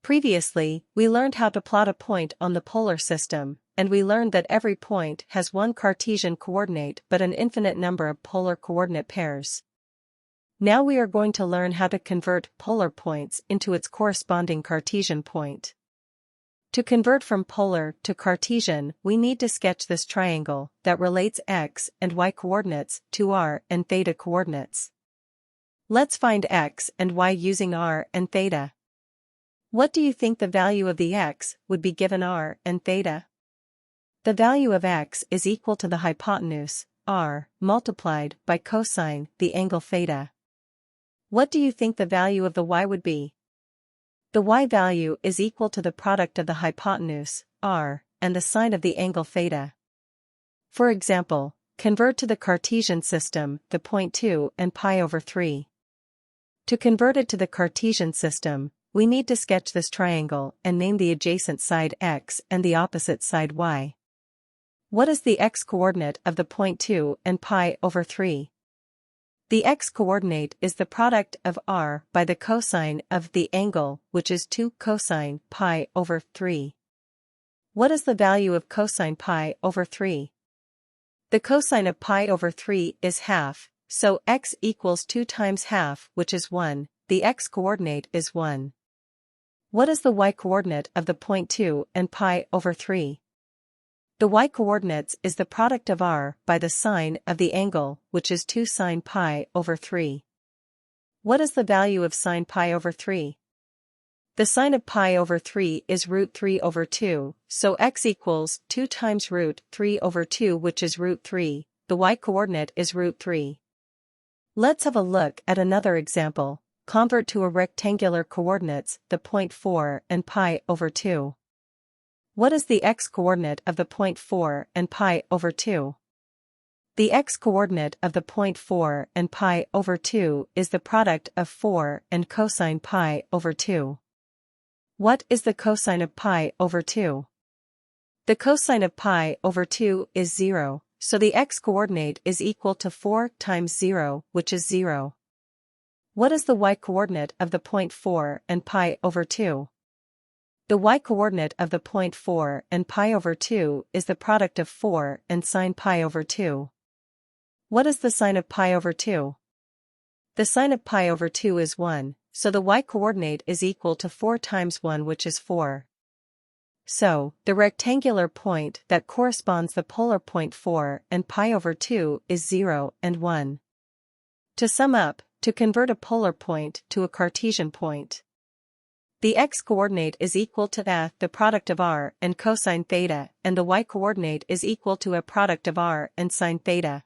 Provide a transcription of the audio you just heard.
Previously, we learned how to plot a point on the polar system, and we learned that every point has one Cartesian coordinate but an infinite number of polar coordinate pairs. Now we are going to learn how to convert polar points into its corresponding Cartesian point. To convert from polar to Cartesian, we need to sketch this triangle that relates x and y coordinates to r and theta coordinates. Let's find x and y using r and theta. What do you think the value of the x would be given r and theta? The value of x is equal to the hypotenuse, r, multiplied by cosine the angle theta. What do you think the value of the y would be? The y value is equal to the product of the hypotenuse, r, and the sine of the angle theta. For example, convert to the Cartesian system the point 2 and pi over 3. To convert it to the Cartesian system, we need to sketch this triangle and name the adjacent side x and the opposite side y. What is the x-coordinate of the point 2 and pi over 3? The x-coordinate is the product of r by the cosine of the angle, which is 2 cosine pi over 3. What is the value of cosine pi over 3? The cosine of pi over 3 is half, so x equals 2 times half, which is 1, the x-coordinate is 1. What is the y-coordinate of the point 2 and pi over 3? The y-coordinates is the product of r by the sine of the angle, which is 2 sine pi over 3. What is the value of sine pi over 3? The sine of pi over 3 is root 3 over 2, so x equals 2 times root 3 over 2, which is root 3, the y-coordinate is root 3. Let's have a look at another example. Convert to a rectangular coordinates the point 4 and pi over 2. What is the x-coordinate of the point 4 and pi over 2? The x-coordinate of the point 4 and pi over 2 is the product of 4 and cosine pi over 2. What is the cosine of pi over 2? The cosine of pi over 2 is 0, so the x-coordinate is equal to 4 times 0, which is 0. What is the y-coordinate of the point 4 and pi over 2? The y-coordinate of the point 4 and pi over 2 is the product of 4 and sine pi over 2. What is the sine of pi over 2? The sine of pi over 2 is 1, so the y-coordinate is equal to 4 times 1, which is 4. So, the rectangular point that corresponds the polar point 4 and pi over 2 is 0 and 1. To sum up, to convert a polar point to a Cartesian point, the x-coordinate is equal to the product of r and cosine theta, and the y-coordinate is equal to a product of r and sine theta.